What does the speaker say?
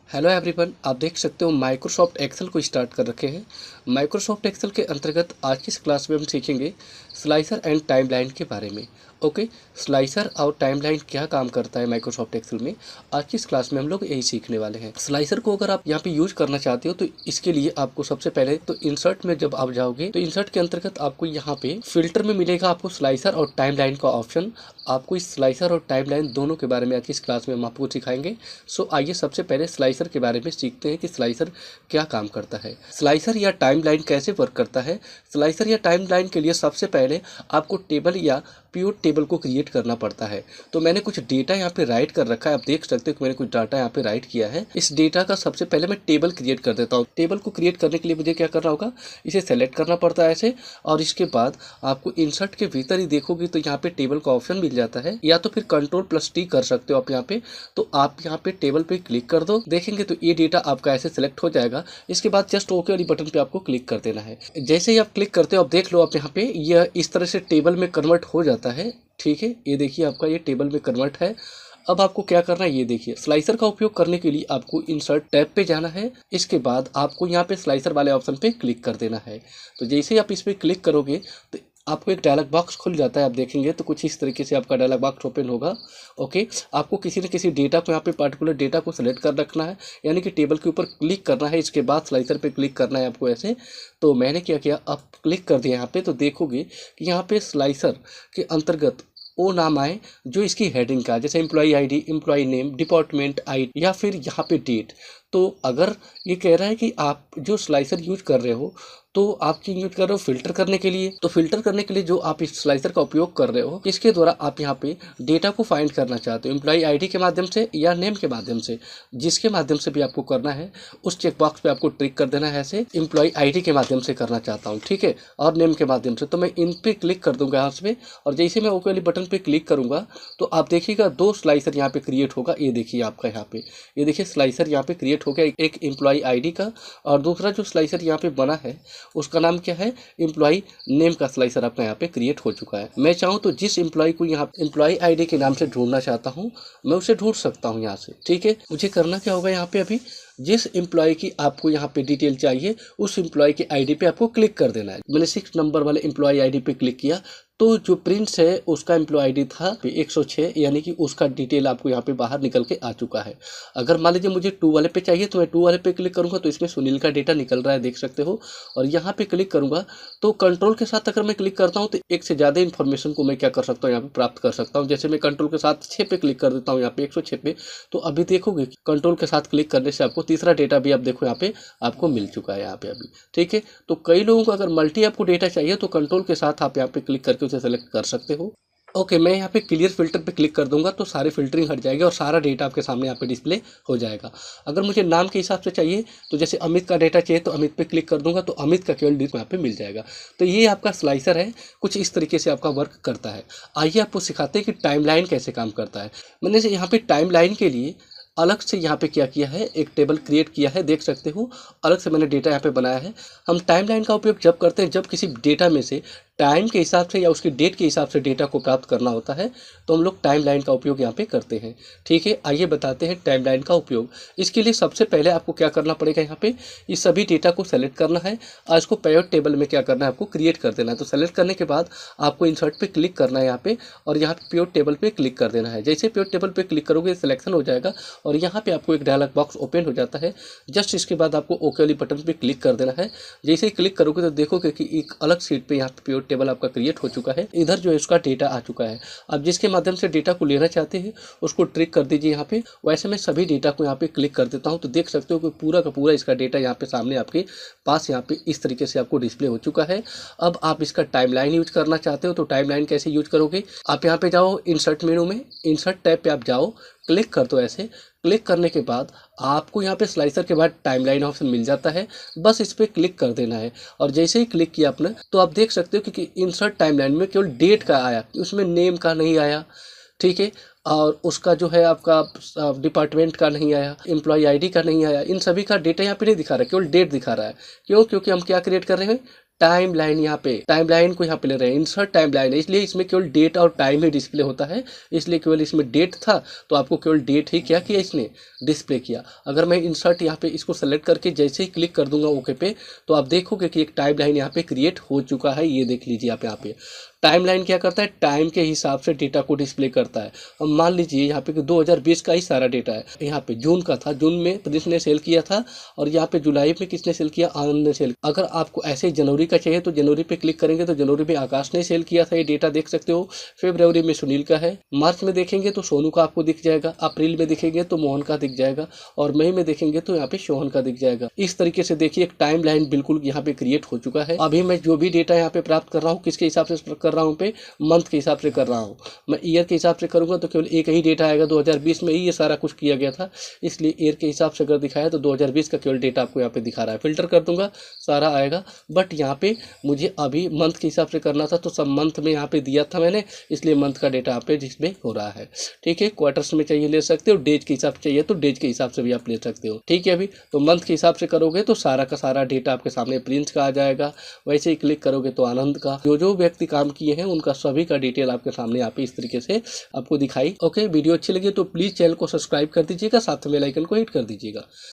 Hello everyone, आप देख सकते हो माइक्रोसॉफ्ट एक्सेल को स्टार्ट कर रखे हैं। माइक्रोसॉफ्ट एक्सेल के अंतर्गत आज की इस क्लास में हम सीखेंगे स्लाइसर एंड टाइमलाइन के बारे में। ओके, स्लाइसर और टाइमलाइन क्या काम करता है माइक्रोसॉफ्ट एक्सेल में, आज की इस क्लास में हम लोग यही सीखने वाले हैं। स्लाइसर को अगर आप यहाँ पे यूज करना चाहते हो तो इसके लिए आपको सबसे पहले तो इंसर्ट में जब आप जाओगे तो इंसर्ट के अंतर्गत आपको यहाँ पे फिल्टर में मिलेगा आपको स्लाइसर और टाइमलाइन का ऑप्शन। आपको इस स्लाइसर और टाइमलाइन दोनों के बारे में आज की इस क्लास में हम आपको सिखाएंगे। सो आइए सबसे पहले स्लाइसर के बारे में सीखते हैं कि स्लाइसर क्या काम करता है, स्लाइसर या टाइमलाइन कैसे वर्क करता है। स्लाइसर या टाइमलाइन के लिए सबसे पहले आपको टेबल या प्योर टेबल को क्रिएट करना पड़ता है। तो मैंने कुछ डेटा यहाँ पे राइट कर रखा है, आप देख सकते हो कि मैंने कुछ डाटा यहाँ पे राइट किया है। इस डेटा का सबसे पहले मैं टेबल क्रिएट कर देता हूँ। टेबल को क्रिएट करने के लिए मुझे क्या करना होगा, इसे सेलेक्ट करना पड़ता है ऐसे, और इसके बाद आपको इंसर्ट के भीतर ही देखोगे तो यहाँ पे टेबल का ऑप्शन मिल जाता है, या तो फिर Ctrl+T कर सकते हो आप यहाँ पे। तो आप यहाँ पे टेबल पे क्लिक कर दो, देखेंगे तो ये डेटा आपका ऐसे सेलेक्ट हो जाएगा। इसके बाद जस्ट ओके वाली बटन पे आपको क्लिक कर देना है। जैसे ही आप क्लिक करते हो आप देख लो आप यहाँ पे यह इस तरह से टेबल में कन्वर्ट हो जाता है। ठीक है, ये देखिए आपका ये टेबल में कन्वर्ट है। अब आपको क्या करना है, ये देखिए स्लाइसर का उपयोग करने के लिए आपको इंसर्ट टैब पे जाना है। इसके बाद आपको यहाँ पे स्लाइसर वाले ऑप्शन पे क्लिक कर देना है। तो जैसे ही आप इस पर क्लिक करोगे तो आपको एक डायलॉग बॉक्स खुल जाता है। आप देखेंगे तो कुछ इस तरीके से आपका डायलॉग बॉक्स ओपन होगा। ओके, आपको किसी न किसी डेटा को यहाँ पे पर्टिकुलर डेटा को सेलेक्ट कर रखना है, यानी कि टेबल के ऊपर क्लिक करना है। इसके बाद स्लाइसर पे क्लिक करना है आपको ऐसे। तो मैंने क्या किया, अब क्लिक कर दिया यहाँ पे, तो देखोगे कि यहाँ पे स्लाइसर के अंतर्गत वो नाम आए जो इसकी हेडिंग का, जैसे employee ID, employee name, department ID, या फिर यहाँ पे डेट। तो अगर ये कह रहा है कि आप जो स्लाइसर यूज कर रहे हो तो आप यूज कर रहे हो फिल्टर करने के लिए, तो फिल्टर करने के लिए जो आप इस स्लाइसर का उपयोग कर रहे हो, इसके द्वारा आप यहाँ पे डेटा को फाइंड करना चाहते हो एम्प्लॉई आईडी के माध्यम से या नेम के माध्यम से, जिसके माध्यम से भी आपको करना है उस चेकबॉक्स पे आपको ट्रिक कर देना है। ऐसे एम्प्लॉई आईडी के माध्यम से करना चाहता हूँ, ठीक है, और नेम के माध्यम से, तो मैं इन पे क्लिक कर दूंगा यहाँ पे। और जैसे मैं ओके वाली बटन पे क्लिक करूंगा तो आप देखिएगा दो स्लाइसर यहाँ पे क्रिएट होगा। ये देखिए आपका यहाँ पे, ये देखिए स्लाइसर यहाँ पे क्रिएट हो गया, एक एम्प्लॉई आईडी का, और दूसरा जो स्लाइसर यहाँ पे बना है उसका नाम क्या है, एम्प्लॉई नेम का स्लाइसर आपका यहाँ पे क्रिएट हो चुका है। मैं चाहूँ तो जिस एम्प्लॉई को यहाँ एम्प्लॉई आईडी के नाम से ढूंढना चाहता हूँ मैं उसे ढूंढ सकता हूँ यहाँ से। ठीक है, मुझे करना क्या होगा, यहाँ पे अभी जिस एम्प्लॉय की आपको यहाँ पे डिटेल चाहिए उस एम्प्लॉय की आईडी पे आपको क्लिक कर देना है। मैंने 6 नंबर वाले एम्प्लॉय आईडी पे क्लिक किया तो जो प्रिंस है उसका एम्प्लॉय आईडी था 106, यानी कि उसका डिटेल आपको यहाँ पे बाहर निकल के आ चुका है। अगर मान लीजिए मुझे 2 वाले पे चाहिए तो मैं 2 वाले पे क्लिक करूंगा तो इसमें सुनील का डेटा निकल रहा है, देख सकते हो। और यहाँ पे क्लिक करूंगा तो कंट्रोल के साथ अगर मैं क्लिक करता हूँ तो एक से ज़्यादा इन्फॉर्मेशन को मैं क्या कर सकता हूँ, यहाँ पे प्राप्त कर सकता हूँ। जैसे मैं कंट्रोल के साथ 6 पे क्लिक कर देता हूँ, यहाँ पे 106 पे, तो अभी देखोगे कंट्रोल के साथ क्लिक करने से आपको तीसरा डेटा भी आप देखो यहाँ पे आपको मिल चुका है यहाँ पे अभी। ठीक है, तो कई लोगों को अगर मल्टी आपको डेटा चाहिए तो कंट्रोल के साथ आप यहाँ पे क्लिक करके उसे सेलेक्ट कर सकते हो। ओके, मैं यहाँ पे क्लियर फिल्टर पे क्लिक कर दूंगा तो सारी फिल्टरिंग हट जाएगी और सारा डेटा आपके सामने यहाँ पे डिस्प्ले हो जाएगा। अगर मुझे नाम के हिसाब से चाहिए तो जैसे अमित का डेटा चाहिए तो अमित पे क्लिक कर दूंगा तो अमित का केवल डिस्प्ले यहाँ पे मिल जाएगा। तो ये आपका स्लाइसर है, कुछ इस तरीके से आपका वर्क करता है। आइए आपको सिखाते हैं कि टाइमलाइन कैसे काम करता है। मैंने यहाँ पे टाइमलाइन के लिए अलग से यहाँ पे क्या किया है, एक टेबल क्रिएट किया है, देख सकते हो अलग से मैंने डेटा यहाँ पे बनाया है। हम टाइमलाइन का उपयोग जब करते हैं जब किसी डेटा में से टाइम के हिसाब से या उसकी डेट के हिसाब से डेटा को प्राप्त करना होता है तो हम लोग टाइमलाइन का उपयोग यहाँ पे करते हैं। ठीक है, आइए बताते हैं टाइमलाइन का उपयोग। इसके लिए सबसे पहले आपको क्या करना पड़ेगा, यहाँ पे इस सभी डेटा को सेलेक्ट करना है और इसको पेयोड टेबल में क्या करना है, आपको क्रिएट कर देना है। तो सेलेक्ट करने के बाद आपको इंसर्ट पे क्लिक करना है यहाँ पे, और यहाँ पे पेयोड टेबल पे क्लिक कर देना है। जैसे पेयोड टेबल पे क्लिक करोगे सिलेक्शन हो जाएगा और यहाँ पे आपको एक डायलॉग बॉक्स ओपन हो जाता है। जस्ट इसके बाद आपको ओके वाली बटन पे क्लिक कर देना है। जैसे ही क्लिक करोगे तो देखोगे कि एक अलग सीट पे यहाँ पे पेयोड टेबल आपका क्रिएट हो चुका है। इधर जो है उसका डेटा आ चुका है। अब जिसके माध्यम से डेटा को लेना चाहते हैं उसको ट्रिक कर दीजिए यहाँ पे। वैसे मैं सभी डेटा को यहाँ पे क्लिक कर देता हूँ तो देख सकते हो कि पूरा का पूरा इसका डेटा यहाँ पे सामने आपके पास यहाँ पे इस तरीके से आपको डिस्प्ले हो चुका है। अब आप इसका टाइमलाइन यूज करना चाहते हो तो टाइमलाइन कैसे यूज करोगे, आप यहाँ पे जाओ इंसर्ट मेनू में, इंसर्ट टैब पे आप जाओ, क्लिक कर दो ऐसे। क्लिक करने के बाद आपको यहाँ पे स्लाइसर के बाद टाइमलाइन ऑप्शन मिल जाता है, बस इस पर क्लिक कर देना है। और जैसे ही क्लिक किया आपने तो आप देख सकते हो कि इंसर्ट टाइमलाइन में केवल डेट का आया, उसमें नेम का नहीं आया। ठीक है, और उसका जो है आपका डिपार्टमेंट का नहीं आया, एम्प्लॉय आईडी का नहीं आया, इन सभी का डेटा यहाँ पे नहीं दिखा रहा है, केवल डेट दिखा रहा है। क्यों, क्योंकि हम क्या क्रिएट कर रहे हैं, टाइम लाइन, यहाँ पे टाइम लाइन को यहाँ पे ले रहे हैं, इंसर्ट टाइम लाइन है, इसलिए इसमें केवल डेट और टाइम ही डिस्प्ले होता है, इसलिए केवल इसमें डेट था तो आपको केवल डेट ही क्या किया इसने डिस्प्ले किया। अगर मैं इंसर्ट यहाँ पे इसको सेलेक्ट करके जैसे ही क्लिक कर दूंगा ओके पे, तो आप देखोगे कि एक टाइम लाइन यहाँ पे क्रिएट हो चुका है। ये देख लीजिए आप यहाँ पे टाइम लाइन क्या करता है, टाइम के हिसाब से डेटा को डिस्प्ले करता है। अब मान लीजिए यहाँ पे कि 2020 का ही सारा डेटा है, यहाँ पे जून का था, जून में प्रिंस ने सेल किया था, और यहाँ पे जुलाई में किसने सेल किया, आनंद ने सेल। अगर आपको ऐसे जनवरी का चाहिए तो जनवरी पे क्लिक करेंगे तो जनवरी में आकाश ने सेल किया था, ये डेटा देख सकते हो। फरवरी में सुनील का है, मार्च में देखेंगे तो सोनू का आपको दिख जाएगा, अप्रैल में देखेंगे तो मोहन का दिख जाएगा, और मई में देखेंगे तो यहाँ पे सोहन का दिख जाएगा। इस तरीके से देखिए एक टाइम लाइन बिल्कुल यहाँ पे क्रिएट हो चुका है। अभी मैं जो भी डेटा यहाँ पे प्राप्त कर रहा हूँ किसके हिसाब से कर रहा हूँ पे, मंथ के हिसाब से कर रहा हूँ। मैं ईयर के हिसाब से करूँगा तो केवल एक ही डेटा आएगा, 2020 में ही ये सारा कुछ किया गया था, इसलिए ईयर के हिसाब से अगर दिखाया तो 2020 का केवल डेटा आपको यहाँ पे दिखा रहा है। फिल्टर कर दूंगा सारा आएगा, बट यहाँ पे मुझे अभी मंथ के हिसाब से करना था तो सब मंथ में यहाँ पे दिया था मैंने, इसलिए मंथ का डेटा यहाँ पे जिसमें हो रहा है। ठीक है, क्वार्टर्स में चाहिए ले सकते हो, डेज के हिसाब से चाहिए तो डेज के हिसाब से भी आप ले सकते हो। ठीक है, अभी तो मंथ के हिसाब से करोगे तो सारा का सारा डेटा आपके सामने प्रिंस का आ जाएगा, वैसे ही क्लिक करोगे तो आनंद का, जो जो व्यक्ति काम किए हैं उनका सभी का डिटेल आपके सामने यहाँ पे इस तरीके से आपको दिखाई। ओके, वीडियो अच्छी लगी तो प्लीज चैनल को सब्सक्राइब कर दीजिएगा, साथ में बेल आइकन को हिट कर दीजिएगा।